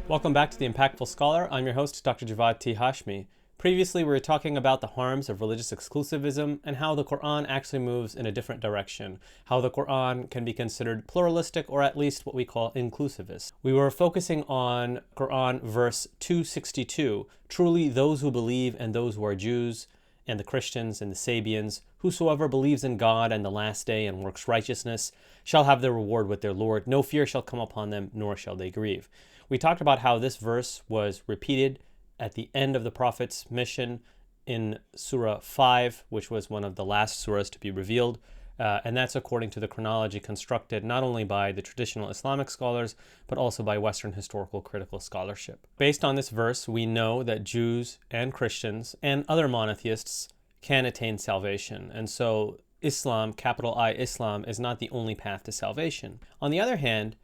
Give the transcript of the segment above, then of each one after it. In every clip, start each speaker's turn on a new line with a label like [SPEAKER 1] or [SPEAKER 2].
[SPEAKER 1] Welcome back to The Impactful Scholar. I'm your host, Dr. Javad T. Hashmi. Previously, we were talking about the harms of religious exclusivism and how the Quran actually moves in a different direction, how the Quran can be considered pluralistic or at least what we call inclusivist. We were focusing on Quran verse 262, truly those who believe and those who are Jews and the Christians and the Sabians, whosoever believes in God and the last day and works righteousness shall have their reward with their Lord. No fear shall come upon them, nor shall they grieve. We talked about how this verse was repeated at the end of the Prophet's mission in Surah 5, which was one of the last surahs to be revealed. And that's according to the chronology constructed not only by the traditional Islamic scholars, but also by Western historical critical scholarship. Based on this verse, we know that Jews and Christians and other monotheists can attain salvation. And so Islam, capital I Islam, is not the only path to salvation. On the other hand,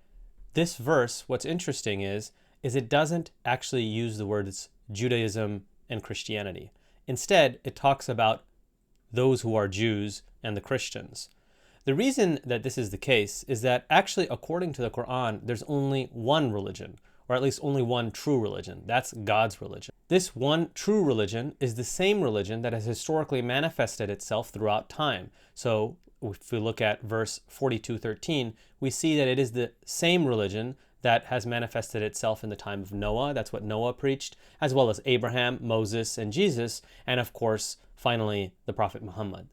[SPEAKER 1] this verse, what's interesting is it doesn't actually use the words Judaism and Christianity. Instead, it talks about those who are Jews and the Christians. The reason that this is the case is that actually, according to the Quran, there's only one religion, or at least only one true religion. That's God's religion. This one true religion is the same religion that has historically manifested itself throughout time. So if we look at verse 42:13, we see that it is the same religion that has manifested itself in the time of Noah. That's what Noah preached, as well as Abraham, Moses, and Jesus, and of course, finally, the Prophet Muhammad.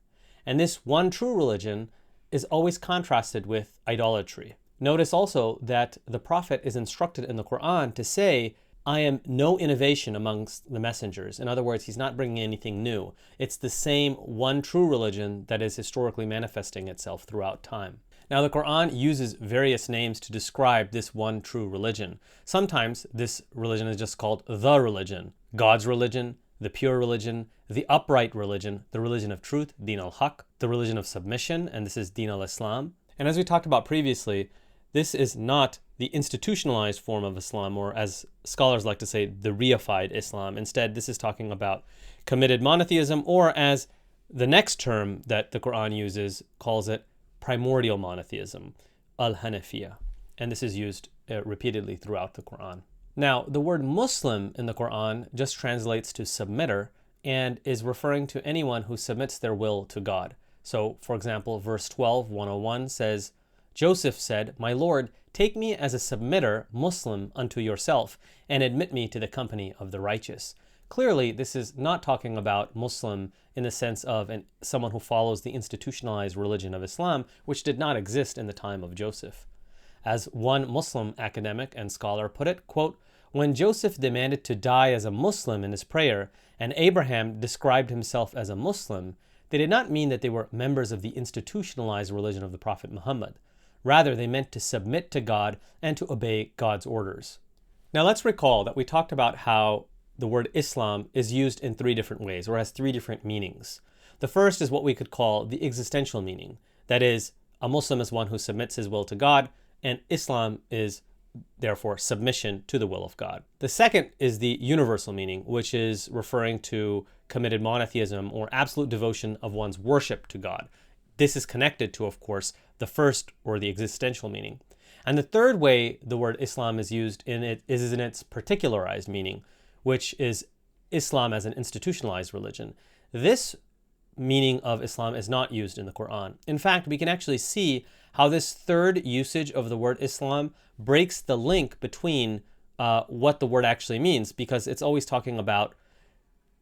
[SPEAKER 1] And this one true religion is always contrasted with idolatry. Notice also that the Prophet is instructed in the Quran to say, I am no innovation amongst the messengers. In other words, he's not bringing anything new. It's the same one true religion that is historically manifesting itself throughout time. Now, the Quran uses various names to describe this one true religion. Sometimes this religion is just called the religion, God's religion, the pure religion, the upright religion, the religion of truth, Din al-Haq, the religion of submission, and this is Din al-Islam. And as we talked about previously, this is not the institutionalized form of Islam, or as scholars like to say, the reified Islam. Instead, this is talking about committed monotheism, or as the next term that the Quran uses calls it, primordial monotheism, al-Hanafiya. And this is used repeatedly throughout the Quran. Now, the word Muslim in the Quran just translates to submitter and is referring to anyone who submits their will to God. So, for example, verse 12, 101 says, Joseph said, My Lord, take me as a submitter, Muslim, unto yourself, and admit me to the company of the righteous. Clearly, this is not talking about Muslim in the sense of someone who follows the institutionalized religion of Islam, which did not exist in the time of Joseph. As one Muslim academic and scholar put it, quote, when Joseph demanded to die as a Muslim in his prayer, and Abraham described himself as a Muslim, they did not mean that they were members of the institutionalized religion of the Prophet Muhammad. Rather, they meant to submit to God and to obey God's orders. Now let's recall that we talked about how the word Islam is used in three different ways, or has three different meanings. The first is what we could call the existential meaning. That is, a Muslim is one who submits his will to God, and Islam is therefore submission to the will of God. The second is the universal meaning, which is referring to committed monotheism or absolute devotion of one's worship to God. This is connected to, of course, the first or the existential meaning. And the third way the word Islam is used is in its particularized meaning, which is Islam as an institutionalized religion. This meaning of Islam is not used in the Quran. In fact, we can actually see how this third usage of the word Islam breaks the link between what the word actually means, because it's always talking about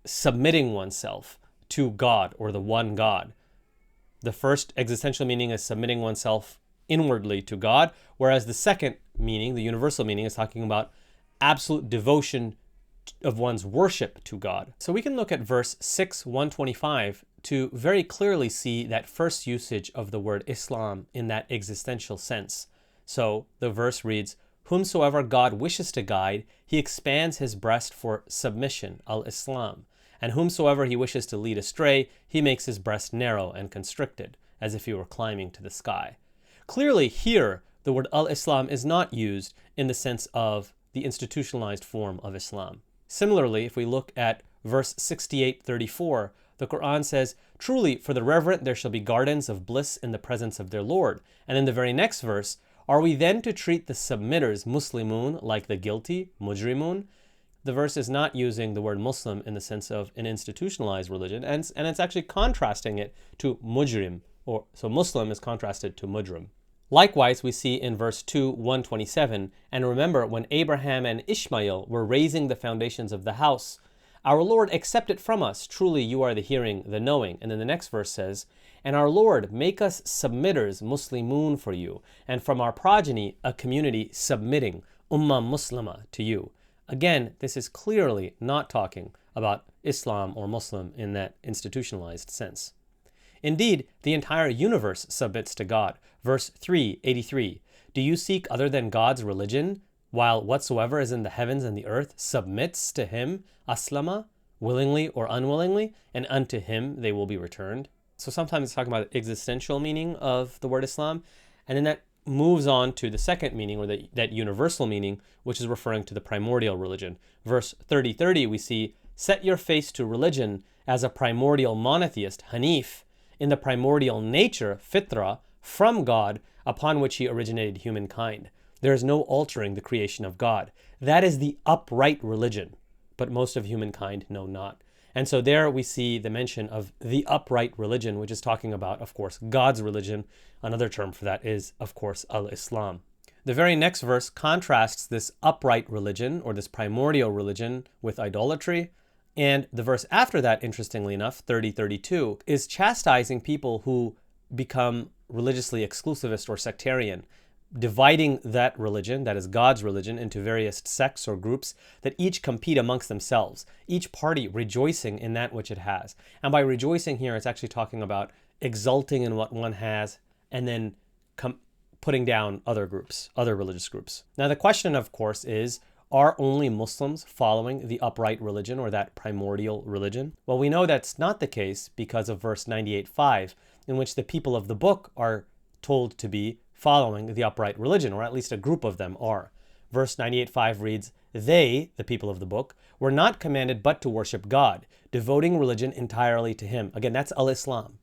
[SPEAKER 1] submitting oneself to God or the one God. The first existential meaning is submitting oneself inwardly to God, whereas the second meaning, the universal meaning, is talking about absolute devotion of one's worship to God. So we can look at verse 6, 125 to very clearly see that first usage of the word Islam in that existential sense. So the verse reads, whomsoever God wishes to guide, he expands his breast for submission, al-Islam. And whomsoever he wishes to lead astray, he makes his breast narrow and constricted, as if he were climbing to the sky. Clearly here, the word al-Islam is not used in the sense of the institutionalized form of Islam. Similarly, if we look at verse 68:34, the Quran says, truly for the reverent there shall be gardens of bliss in the presence of their Lord. And in the very next verse, Are we then to treat the submitters, Muslimun, like the guilty, Mujrimun? The verse is not using the word Muslim in the sense of an institutionalized religion, and it's actually contrasting it to Mujrim, so Muslim is contrasted to Mujrim. Likewise, we see in verse 2, 127, and remember when Abraham and Ishmael were raising the foundations of the house, our Lord, accept it from us. Truly, you are the hearing, the knowing. And then the next verse says, and our Lord, make us submitters, Muslimun, for you, and from our progeny, a community submitting, Ummah Muslima, to you. Again, this is clearly not talking about Islam or Muslim in that institutionalized sense. Indeed, the entire universe submits to God. Verse 383, do you seek other than God's religion, while whatsoever is in the heavens and the earth submits to him, aslama, willingly or unwillingly, and unto him they will be returned? So sometimes it's talking about the existential meaning of the word Islam, and then that moves on to the second meaning, or that universal meaning, which is referring to the primordial religion. Verse 30, we see, set your face to religion as a primordial monotheist, Hanif, in the primordial nature, fitra, from God, upon which he originated humankind. There is no altering the creation of God. That is the upright religion, but most of humankind know not. And so there we see the mention of the upright religion, which is talking about, of course, God's religion. Another term for that is, of course, al-Islam. The very next verse contrasts this upright religion, or this primordial religion, with idolatry. And the verse after that, interestingly enough, 30:32, is chastising people who become religiously exclusivist or sectarian, dividing that religion, that is God's religion, into various sects or groups that each compete amongst themselves, each party rejoicing in that which it has. And by rejoicing here, it's actually talking about exulting in what one has and then putting down other groups, other religious groups. Now the question, of course, is, are only Muslims following the upright religion, or that primordial religion? Well, we know that's not the case because of verse 98:5, in which the people of the book are told to be following the upright religion, or at least a group of them are. Verse 98:5 reads, they, the people of the book, were not commanded but to worship God, devoting religion entirely to him. Again, that's al-Islam.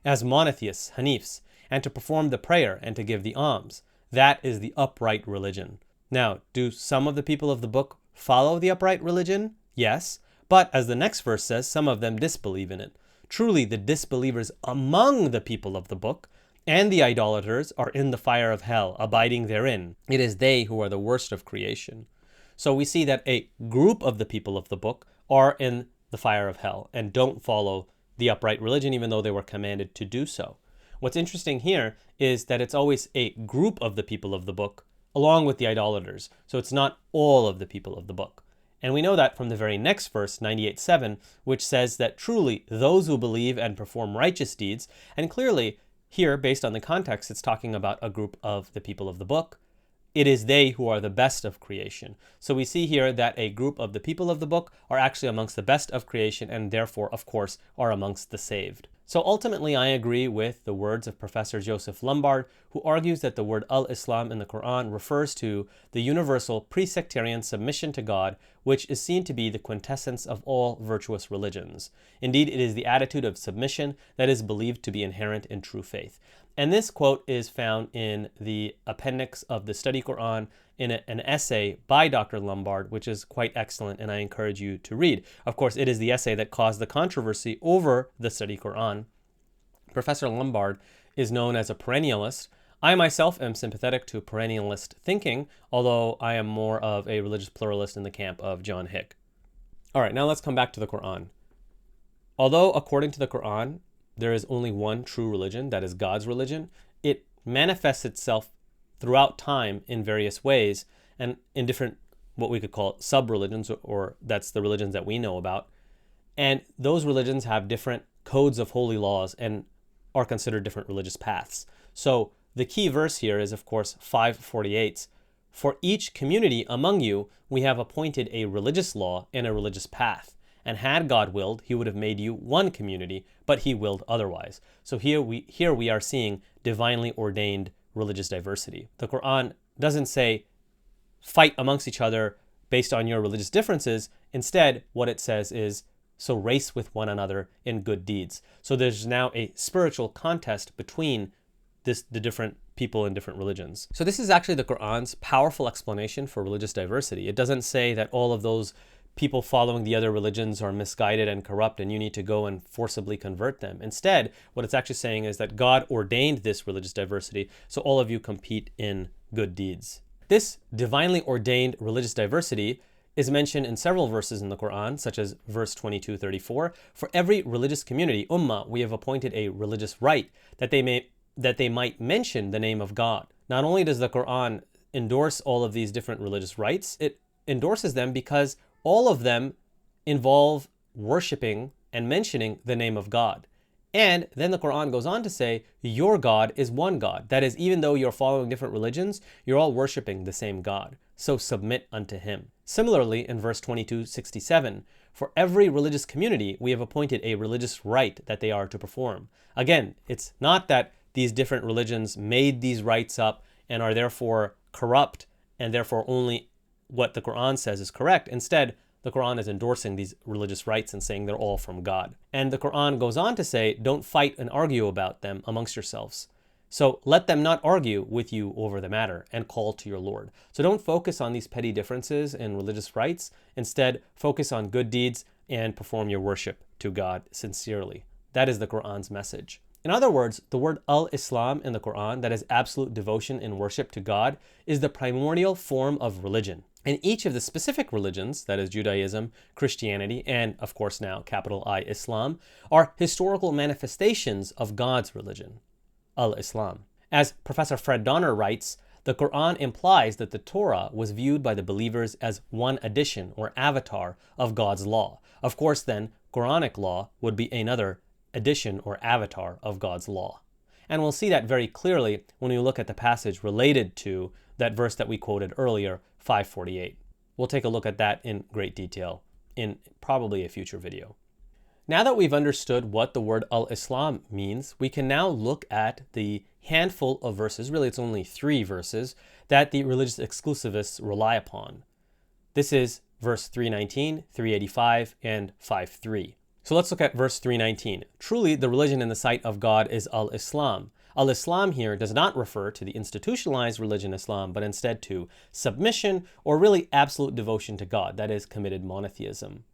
[SPEAKER 1] As monotheists, Hanifs, and to perform the prayer and to give the alms. That is the upright religion. Now, do some of the people of the book follow the upright religion? Yes, but as the next verse says, some of them disbelieve in it. Truly, the disbelievers among the people of the book and the idolaters are in the fire of hell, abiding therein. It is they who are the worst of creation. So we see that a group of the people of the book are in the fire of hell and don't follow the upright religion, even though they were commanded to do so. What's interesting here is that it's always a group of the people of the book along with the idolaters. So it's not all of the people of the book. And we know that from the very next verse, 98:7, which says that truly those who believe and perform righteous deeds, and clearly here, based on the context, it's talking about a group of the people of the book. It is they who are the best of creation. So we see here that a group of the people of the book are actually amongst the best of creation, and therefore, of course, are amongst the saved. So ultimately, I agree with the words of Professor Joseph Lombard, who argues that the word al-Islam in the Quran refers to the universal pre-sectarian submission to God, which is seen to be the quintessence of all virtuous religions. Indeed, it is the attitude of submission that is believed to be inherent in true faith. And this quote is found in the appendix of the Study Quran in an essay by Dr. Lombard, which is quite excellent, and I encourage you to read. Of course, it is the essay that caused the controversy over the Study Quran. Professor Lombard is known as a perennialist. I myself am sympathetic to perennialist thinking, although I am more of a religious pluralist in the camp of John Hick. All right, now let's come back to the Quran. Although, according to the Quran, there is only one true religion, that is God's religion, it manifests itself throughout time in various ways and in different, what we could call sub-religions, or that's the religions that we know about. And those religions have different codes of holy laws and are considered different religious paths. So the key verse here is, of course, 5:48. For each community among you, we have appointed a religious law and a religious path. And had God willed, he would have made you one community, but he willed otherwise. So here we are seeing divinely ordained religious diversity. The Quran doesn't say fight amongst each other based on your religious differences. Instead, what it says is, so race with one another in good deeds. So there's now a spiritual contest between the different people in different religions. So this is actually the Quran's powerful explanation for religious diversity. It doesn't say that all of those people following the other religions are misguided and corrupt and you need to go and forcibly convert them. Instead, what it's actually saying is that God ordained this religious diversity so all of you compete in good deeds. This divinely ordained religious diversity is mentioned in several verses in the Quran, such as verse 22-34. For every religious community, ummah, we have appointed a religious rite that they might mention the name of God. Not only does the Quran endorse all of these different religious rites, it endorses them because all of them involve worshiping and mentioning the name of God. And then the Quran goes on to say, your God is one God. That is, even though you're following different religions, you're all worshiping the same God. So submit unto him. Similarly, in verse 22-67, for every religious community, we have appointed a religious rite that they are to perform. Again, it's not that these different religions made these rites up and are therefore corrupt and therefore only what the Quran says is correct. Instead, the Quran is endorsing these religious rites and saying they're all from God. And the Quran goes on to say, don't fight and argue about them amongst yourselves. So let them not argue with you over the matter and call to your Lord. So don't focus on these petty differences in religious rites. Instead, focus on good deeds and perform your worship to God sincerely. That is the Quran's message. In other words, the word al-Islam in the Quran, that is absolute devotion in worship to God, is the primordial form of religion. And each of the specific religions, that is Judaism, Christianity, and of course now capital I, Islam, are historical manifestations of God's religion, al-Islam. As Professor Fred Donner writes, the Quran implies that the Torah was viewed by the believers as one edition or avatar of God's law. Of course then, Quranic law would be another edition or avatar of God's law. And we'll see that very clearly when we look at the passage related to that verse that we quoted earlier, 548. We'll take a look at that in great detail in probably a future video. Now that we've understood what the word al-Islam means, we can now look at the handful of verses, really it's only 3 verses, that the religious exclusivists rely upon. This is verse 319, 385, and 5.3. So let's look at verse 319. Truly, the religion in the sight of God is al-Islam. Al-Islam here does not refer to the institutionalized religion Islam, but instead to submission or really absolute devotion to God, that is committed monotheism.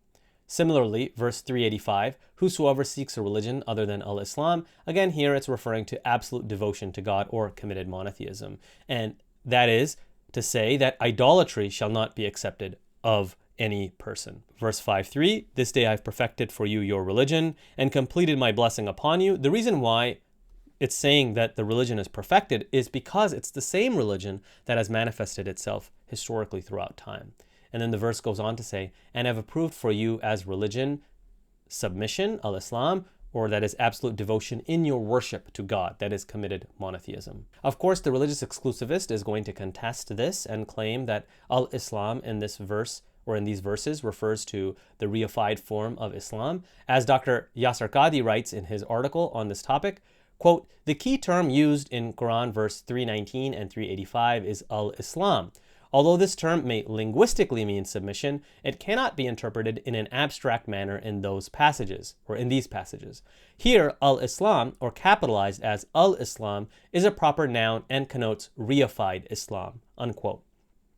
[SPEAKER 1] Similarly, verse 385, whosoever seeks a religion other than al-Islam, again here it's referring to absolute devotion to God or committed monotheism. And that is to say that idolatry shall not be accepted of any person. Verse 5.3, this day I've perfected for you your religion and completed my blessing upon you. The reason why it's saying that the religion is perfected is because it's the same religion that has manifested itself historically throughout time. And then the verse goes on to say, and have approved for you as religion submission, al-Islam, or that is absolute devotion in your worship to God, that is committed monotheism. Of course, the religious exclusivist is going to contest this and claim that al-Islam in this verse or in these verses refers to the reified form of Islam. As Dr. Yasser Qadhi writes in his article on this topic, quote, the key term used in Quran verse 319 and 385 is al-Islam. Although this term may linguistically mean submission, it cannot be interpreted in an abstract manner in those passages, or in these passages. Here, al-Islam, or capitalized as al-Islam, is a proper noun and connotes reified Islam, unquote.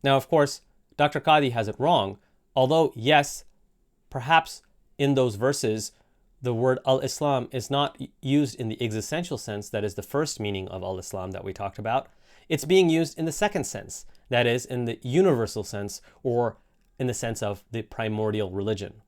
[SPEAKER 1] Now, of course, Dr. Qadhi has it wrong, although, yes, perhaps in those verses, the word al-Islam is not used in the existential sense, that is the first meaning of al-Islam that we talked about. It's being used in the second sense, that is in the universal sense or in the sense of the primordial religion.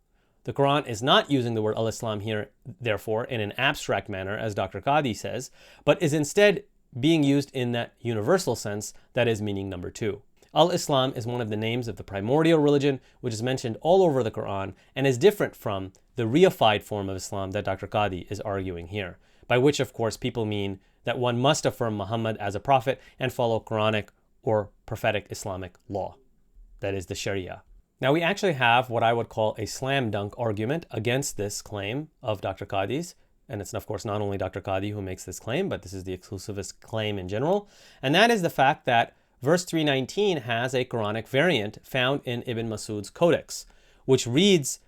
[SPEAKER 1] The Quran is not using the word al-Islam here, therefore, in an abstract manner, as Dr. Qadhi says, but is instead being used in that universal sense, that is meaning number 2. Al-Islam is one of the names of the primordial religion, which is mentioned all over the Quran and is different from the reified form of Islam that Dr. Qadhi is arguing here, by which, of course, people mean that one must affirm Muhammad as a prophet and follow Quranic or prophetic Islamic law, that is the Sharia. Now, we actually have what I would call a slam dunk argument against this claim of Dr. Qadhi's, and it's, of course, not only Dr. Qadhi who makes this claim, but this is the exclusivist claim in general, and that is the fact that verse 319 has a Quranic variant found in Ibn Masud's Codex, which reads,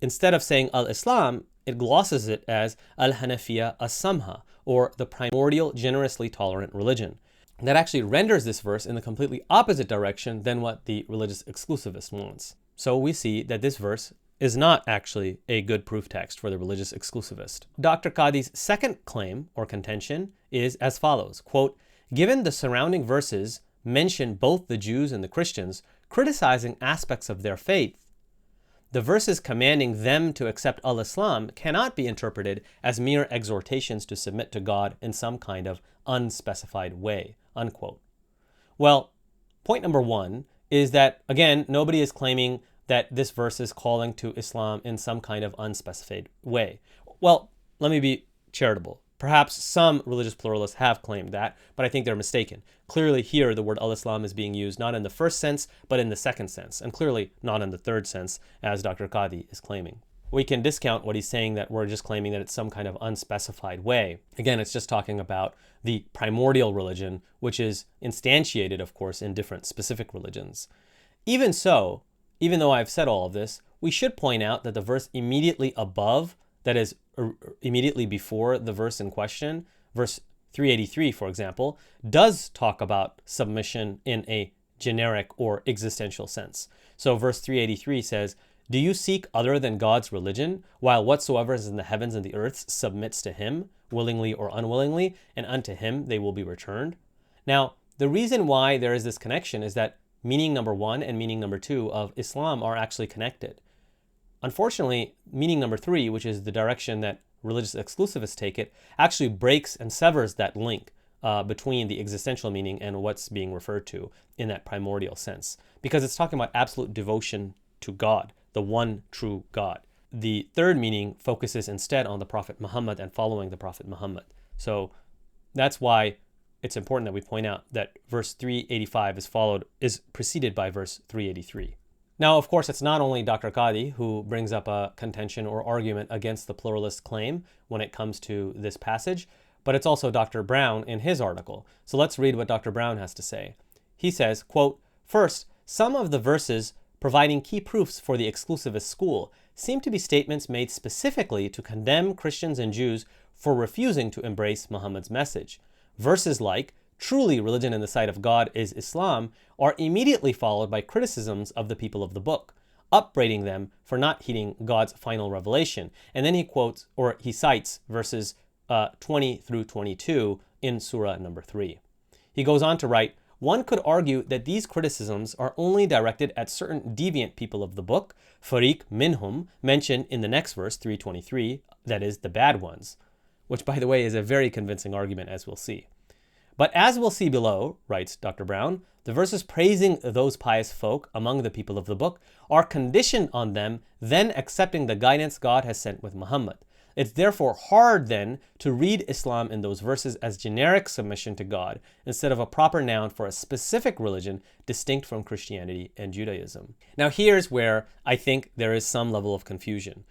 [SPEAKER 1] instead of saying al-Islam, it glosses it as al-Hanafiya as-Samha, or the primordial, generously tolerant religion. that actually renders this verse in the completely opposite direction than what the religious exclusivist wants. So we see that this verse is not actually a good proof text for the religious exclusivist. Dr. Qadhi's second claim or contention is as follows, quote, given the surrounding verses mention both the Jews and the Christians, criticizing aspects of their faith, the verses commanding them to accept al-Islam cannot be interpreted as mere exhortations to submit to God in some kind of unspecified way, unquote. Well, point number one is that, again, nobody is claiming that this verse is calling to Islam in some kind of unspecified way. Well, let me be charitable. Perhaps some religious pluralists have claimed that, but I think they're mistaken. Clearly here, the word al-Islam is being used not in the first sense, but in the second sense, and clearly not in the third sense, as Dr. Qadhi is claiming. We can discount what he's saying that we're just claiming that it's some kind of unspecified way. Again, it's just talking about the primordial religion, which is instantiated, of course, in different specific religions. Even so, even though I've said all of this, we should point out that the verse immediately above, that is, immediately before the verse in question, verse 383, for example, does talk about submission in a generic or existential sense. So verse 383 says, do you seek other than God's religion, while whatsoever is in the heavens and the earths submits to him, willingly or unwillingly, and unto him they will be returned? Now, the reason why there is this connection is that meaning number one and meaning number two of Islam are actually connected. Unfortunately, meaning number three, which is the direction that religious exclusivists take it, actually breaks and severs that link between the existential meaning and what's being referred to in that primordial sense, because it's talking about absolute devotion to God, the one true God. The third meaning focuses instead on the Prophet Muhammad and following the Prophet Muhammad. So that's why it's important that we point out that verse 385 is preceded by verse 383. Now, of course, it's not only Dr. Qadhi who brings up a contention or argument against the pluralist claim when it comes to this passage, but it's also Dr. Brown in his article. So let's read what Dr. Brown has to say. He says, quote, first, some of the verses providing key proofs for the exclusivist school seem to be statements made specifically to condemn Christians and Jews for refusing to embrace Muhammad's message. Verses like, truly religion in the sight of God is Islam, are immediately followed by criticisms of the people of the book, upbraiding them for not heeding God's final revelation. And then he quotes, or he cites verses 20 through 22 in Surah number 3. He goes on to write, one could argue that these criticisms are only directed at certain deviant people of the book, fariq minhum, mentioned in the next verse, 323, that is, the bad ones, which, by the way, is a very convincing argument, as we'll see. But as we'll see below, writes Dr. Brown, the verses praising those pious folk among the people of the book are conditioned on them then accepting the guidance God has sent with Muhammad. It's therefore hard then to read Islam in those verses as generic submission to God instead of a proper noun for a specific religion distinct from Christianity and Judaism. Now here's where I think there is some level of confusion.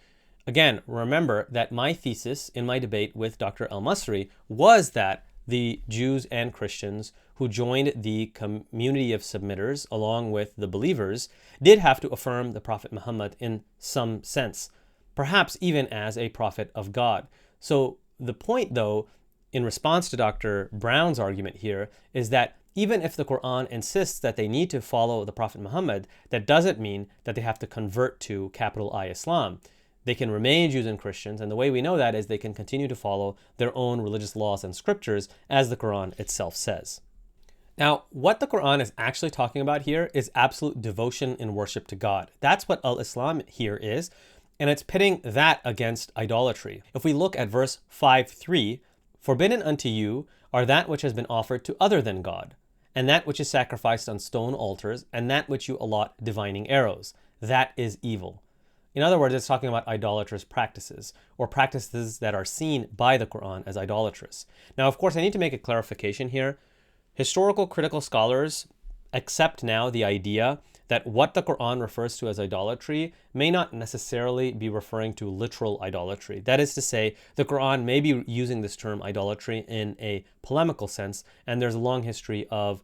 [SPEAKER 1] Again, remember that my thesis in my debate with Dr. El-Masri was that the Jews and Christians who joined the community of submitters along with the believers did have to affirm the Prophet Muhammad in some sense, perhaps even as a prophet of God. So the point, though, in response to Dr. Brown's argument here, is that even if the Quran insists that they need to follow the Prophet Muhammad, that doesn't mean that they have to convert to capital I Islam. They can remain Jews and Christians, and the way we know that is they can continue to follow their own religious laws and scriptures, as the Quran itself says. Now, what the Quran is actually talking about here is absolute devotion and worship to God. That's what al-Islam here is, and it's pitting that against idolatry. If we look at verse 5:3, forbidden unto you are that which has been offered to other than God, and that which is sacrificed on stone altars, and that which you allot divining arrows. That is evil. In other words, it's talking about idolatrous practices, or practices that are seen by the Quran as idolatrous. Now, of course, I need to make a clarification here. Historical critical scholars accept now the idea that what the Quran refers to as idolatry may not necessarily be referring to literal idolatry. That is to say, the Quran may be using this term idolatry in a polemical sense, and there's a long history of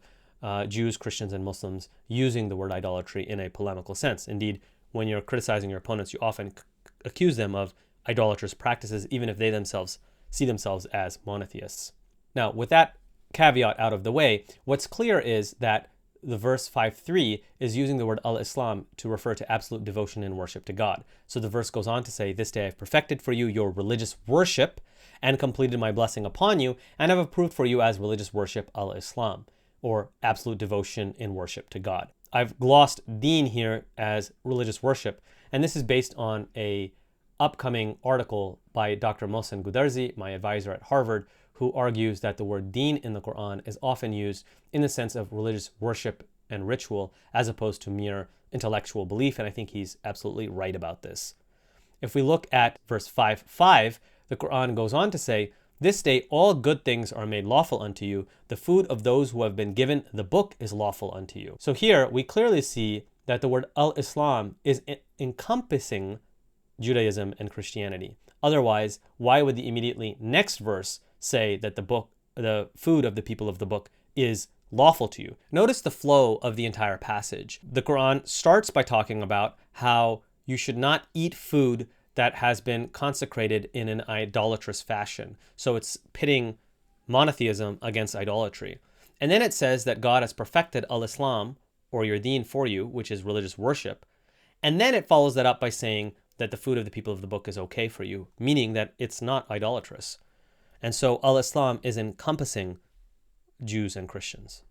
[SPEAKER 1] Jews, Christians, and Muslims using the word idolatry in a polemical sense. Indeed, when you're criticizing your opponents, you often accuse them of idolatrous practices, even if they themselves see themselves as monotheists. Now, with that caveat out of the way, what's clear is that the verse 5:3 is using the word al-Islam to refer to absolute devotion and worship to God. So the verse goes on to say, "This day I've perfected for you your religious worship and completed my blessing upon you, and have approved for you as religious worship al-Islam," or absolute devotion in worship to God. I've glossed deen here as religious worship, and this is based on a upcoming article by Dr. Mohsen Gudarzi, my advisor at Harvard, who argues that the word deen in the Quran is often used in the sense of religious worship and ritual as opposed to mere intellectual belief, and I think he's absolutely right about this. If we look at verse 5:5, the Quran goes on to say, "This day all good things are made lawful unto you. The food of those who have been given the book is lawful unto you." So here we clearly see that the word al-Islam is encompassing Judaism and Christianity. Otherwise, why would the immediately next verse say that the food of the people of the book is lawful to you? Notice the flow of the entire passage. The Quran starts by talking about how you should not eat food that has been consecrated in an idolatrous fashion. So it's pitting monotheism against idolatry. And then it says that God has perfected al-Islam, or your deen, for you, which is religious worship. And then it follows that up by saying that the food of the people of the book is okay for you, meaning that it's not idolatrous. And so al-Islam is encompassing Jews and Christians.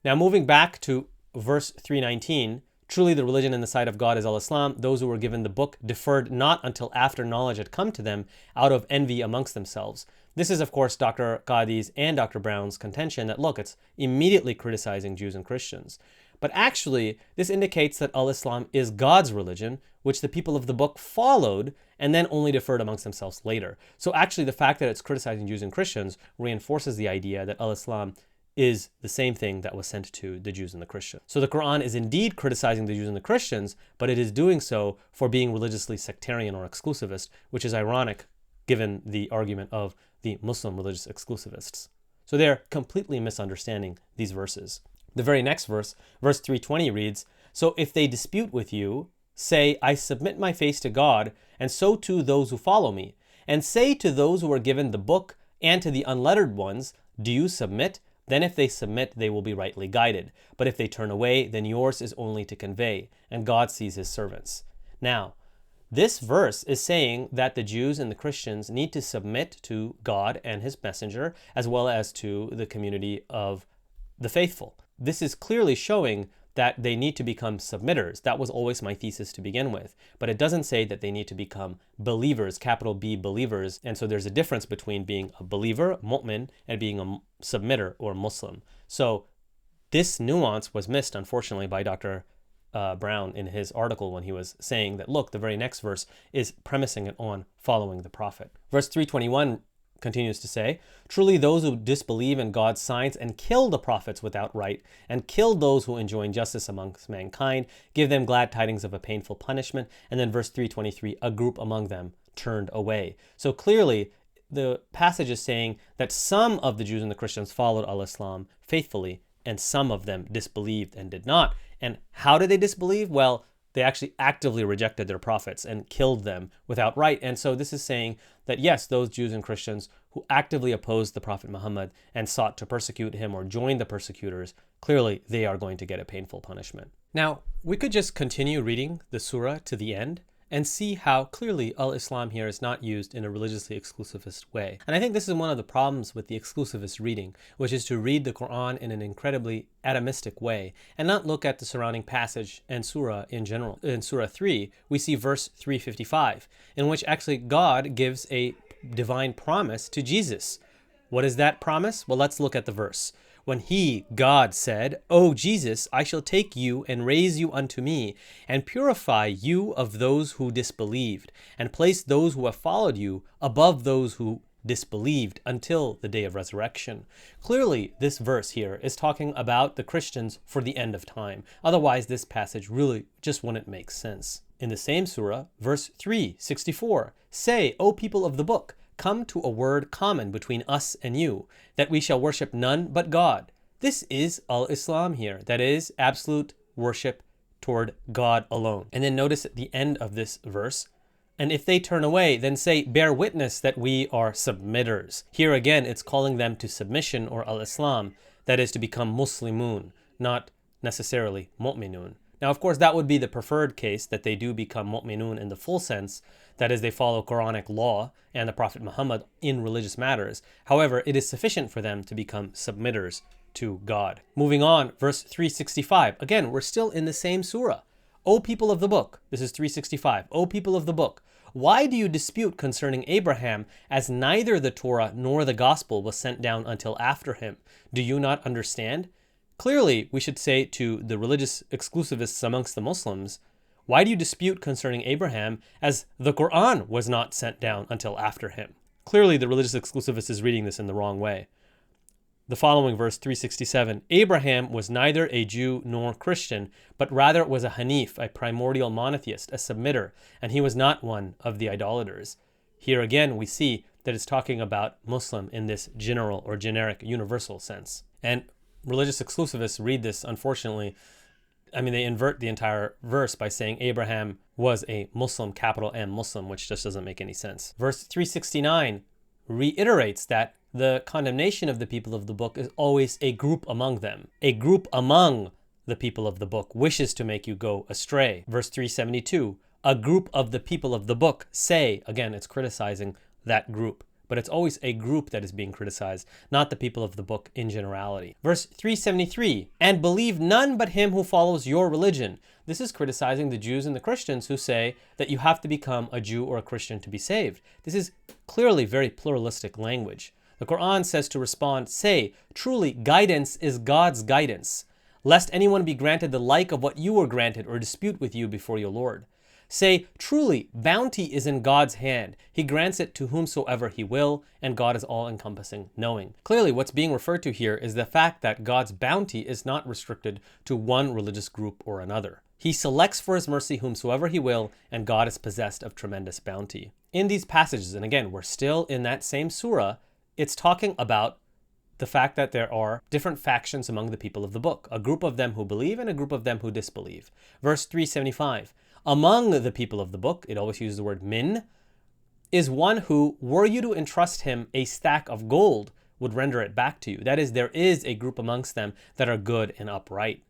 [SPEAKER 1] Now moving back to verse 319, "Truly the religion in the sight of God is al-Islam. Those who were given the book deferred not until after knowledge had come to them out of envy amongst themselves." This is, of course, Dr. Qadi's and Dr. Brown's contention that, look, it's immediately criticizing Jews and Christians. But actually, this indicates that al-Islam is God's religion, which the people of the book followed and then only deferred amongst themselves later. So actually, the fact that it's criticizing Jews and Christians reinforces the idea that al-Islam is the same thing that was sent to the Jews and the Christians. So the Quran is indeed criticizing the Jews and the Christians, but it is doing so for being religiously sectarian or exclusivist, which is ironic given the argument of the Muslim religious exclusivists. So they're completely misunderstanding these verses. The very next verse, verse 320 reads, "So if they dispute with you, say, I submit my face to God, and so too those who follow me. And say to those who are given the book and to the unlettered ones, do you submit? Then if they submit, they will be rightly guided. But if they turn away, then yours is only to convey, and God sees his servants." Now, this verse is saying that the Jews and the Christians need to submit to God and his messenger, as well as to the community of the faithful. This is clearly showing that they need to become submitters. That was always my thesis to begin with. But it doesn't say that they need to become believers, capital B believers. And so there's a difference between being a believer, mu'min, and being a submitter or Muslim. So this nuance was missed, unfortunately, by Dr. Brown in his article when he was saying that, look, the very next verse is premising it on following the prophet. Verse 321 continues to say, "Truly those who disbelieve in God's signs and kill the prophets without right, and kill those who enjoin justice amongst mankind, give them glad tidings of a painful punishment." And then verse 323, "A group among them turned away." So clearly, the passage is saying that some of the Jews and the Christians followed al-Islam faithfully, and some of them disbelieved and did not. And how did they disbelieve? Well, they actually actively rejected their prophets and killed them without right. And so this is saying that yes, those Jews and Christians who actively opposed the Prophet Muhammad and sought to persecute him or join the persecutors, clearly they are going to get a painful punishment. Now, we could just continue reading the surah to the end and see how clearly al-Islam here is not used in a religiously exclusivist way. And I think this is one of the problems with the exclusivist reading, which is to read the Quran in an incredibly atomistic way and not look at the surrounding passage and surah in general. In Surah 3, we see verse 355, in which actually God gives a divine promise to Jesus. What is that promise? Well, let's look at the verse. When he, God, said, "O Jesus, I shall take you and raise you unto me, and purify you of those who disbelieved, and place those who have followed you above those who disbelieved until the day of resurrection." Clearly, this verse here is talking about the Christians for the end of time. Otherwise, this passage really just wouldn't make sense. In the same surah, verse 364, "Say, O people of the book, come to a word common between us and you, that we shall worship none but God." This is al-Islam here, that is absolute worship toward God alone. And then notice at the end of this verse, And if they turn away, then say, bear witness that we are submitters. Here again, it's calling them to submission or al-Islam, that is to become Muslimun, not necessarily mu'minun. Now, of course, that would be the preferred case, that they do become mu'minun in the full sense, that is, they follow Quranic law and the Prophet Muhammad in religious matters. However, it is sufficient for them to become submitters to God. Moving on, verse 365. Again, we're still in the same surah. O people of the book, this is 365. O people of the book, why do you dispute concerning Abraham, as neither the Torah nor the gospel was sent down until after him? Do you not understand? Clearly, we should say to the religious exclusivists amongst the Muslims, why do you dispute concerning Abraham, as the Quran was not sent down until after him? Clearly, the religious exclusivist is reading this in the wrong way. The following verse, 367, Abraham was neither a Jew nor Christian, but rather was a Hanif, a primordial monotheist, a submitter, and he was not one of the idolaters. Here again, we see that it's talking about Muslim in this general or generic universal sense. And religious exclusivists read this, unfortunately, they invert the entire verse by saying Abraham was a Muslim, capital M Muslim, which just doesn't make any sense. Verse 369 reiterates that the condemnation of the people of the book is always a group among them. A group among the people of the book wishes to make you go astray. Verse 372, a group of the people of the book say, again, it's criticizing that group, but it's always a group that is being criticized, not the people of the book in generality. Verse 373, and believe none but him who follows your religion. This is criticizing the Jews and the Christians who say that you have to become a Jew or a Christian to be saved. This is clearly very pluralistic language. The Quran says to respond, say, truly guidance is God's guidance, lest anyone be granted the like of what you were granted or dispute with you before your Lord. Say, truly bounty is in God's hand. He grants it to whomsoever he will, and God is all-encompassing, knowing. Clearly, what's being referred to here is the fact that God's bounty is not restricted to one religious group or another. He selects for his mercy whomsoever he will, and God is possessed of tremendous bounty. In these passages, and again, we're still in that same surah, it's talking about the fact that there are different factions among the people of the book, a group of them who believe and a group of them who disbelieve. Verse 375, among the people of the book, it always uses the word min, is one who, were you to entrust him a stack of gold, would render it back to you. That is, there is a group amongst them that are good and upright.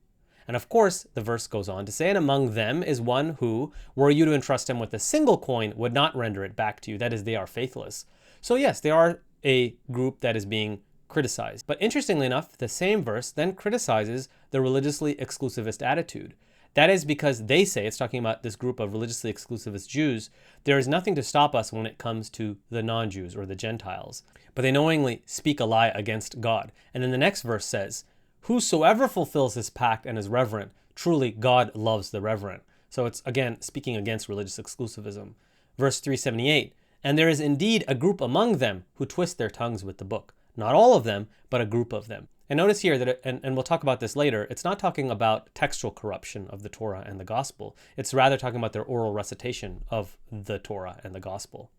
[SPEAKER 1] And of course, the verse goes on to say, and among them is one who, were you to entrust him with a single coin, would not render it back to you. That is, they are faithless. So yes, they are a group that is being criticized. But interestingly enough, the same verse then criticizes the religiously exclusivist attitude. That is because they say, it's talking about this group of religiously exclusivist Jews, there is nothing to stop us when it comes to the non-Jews or the Gentiles. But they knowingly speak a lie against God. And then the next verse says, whosoever fulfills his pact and is reverent, truly God loves the reverent. So it's again speaking against religious exclusivism. Verse 378, and there is indeed a group among them who twist their tongues with the book. Not all of them, but a group of them. And notice here that, and we'll talk about this later, it's not talking about textual corruption of the Torah and the Gospel. It's rather talking about their oral recitation of the Torah and the Gospel.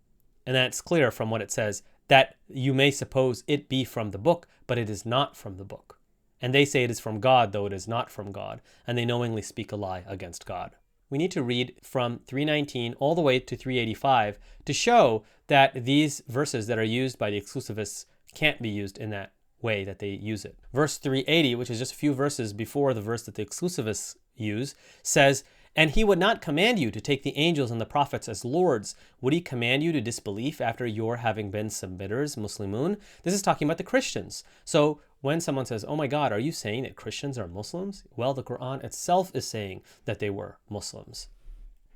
[SPEAKER 1] And that's clear from what it says, that you may suppose it be from the book, but it is not from the book. And they say it is from God, though it is not from God, and they knowingly speak a lie against God. We need to read from 319 all the way to 385 to show that these verses that are used by the exclusivists can't be used in that way that they use it. Verse 380, which is just a few verses before the verse that the exclusivists use, says, and he would not command you to take the angels and the prophets as lords. Would he command you to disbelief after your having been submitters, Muslimun? This is talking about the Christians. So when someone says, oh my God, are you saying that Christians are Muslims? Well, the Quran itself is saying that they were Muslims.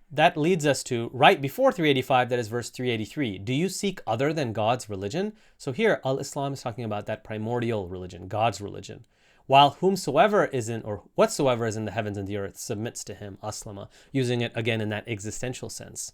[SPEAKER 1] That leads us to right before 385, that is verse 383. Do you seek other than God's religion? So here, al-Islam is talking about that primordial religion, God's religion. While whomsoever is in, or whatsoever is in the heavens and the earth submits to him, aslama, using it again in that existential sense.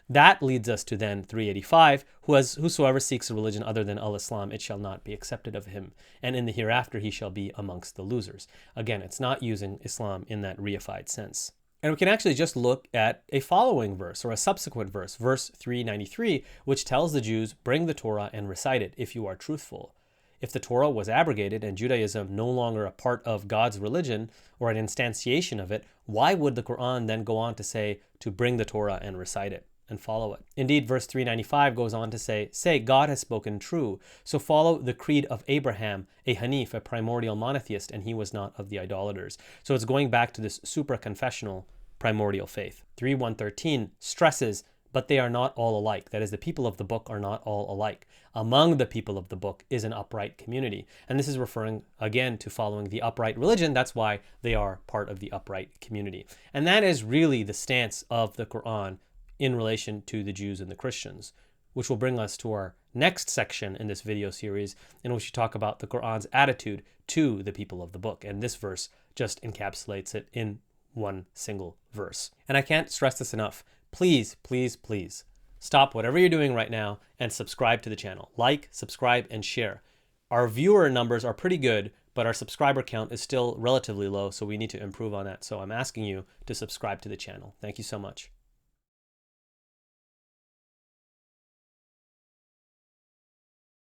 [SPEAKER 1] That leads us to then 385, whosoever seeks a religion other than al-Islam, it shall not be accepted of him, and in the hereafter he shall be amongst the losers. Again, it's not using Islam in that reified sense. And we can actually just look at a following verse or a subsequent verse, verse 393, which tells the Jews, bring the Torah and recite it if you are truthful. If the Torah was abrogated and Judaism no longer a part of God's religion or an instantiation of it, why would the Quran then go on to say to bring the Torah and recite it? and follow it. Indeed, verse 395 goes on to say, God has spoken true, so follow the creed of Abraham, a Hanif, a primordial monotheist, and he was not of the idolaters. So it's going back to this supra-confessional primordial faith. 3.1.13 stresses, but they are not all alike. That is, the people of the book are not all alike. Among the people of the book is an upright community. And this is referring, again, to following the upright religion. That's why they are part of the upright community. And that is really the stance of the Quran in relation to the Jews and the Christians, which will bring us to our next section in this video series, in which we talk about the Quran's attitude to the people of the book. And this verse just encapsulates it in one single verse. And I can't stress this enough. Please, please, please stop whatever you're doing right now and subscribe to the channel. Like, subscribe, and share. Our viewer numbers are pretty good, but our subscriber count is still relatively low, so we need to improve on that. So I'm asking you to subscribe to the channel. Thank you so much.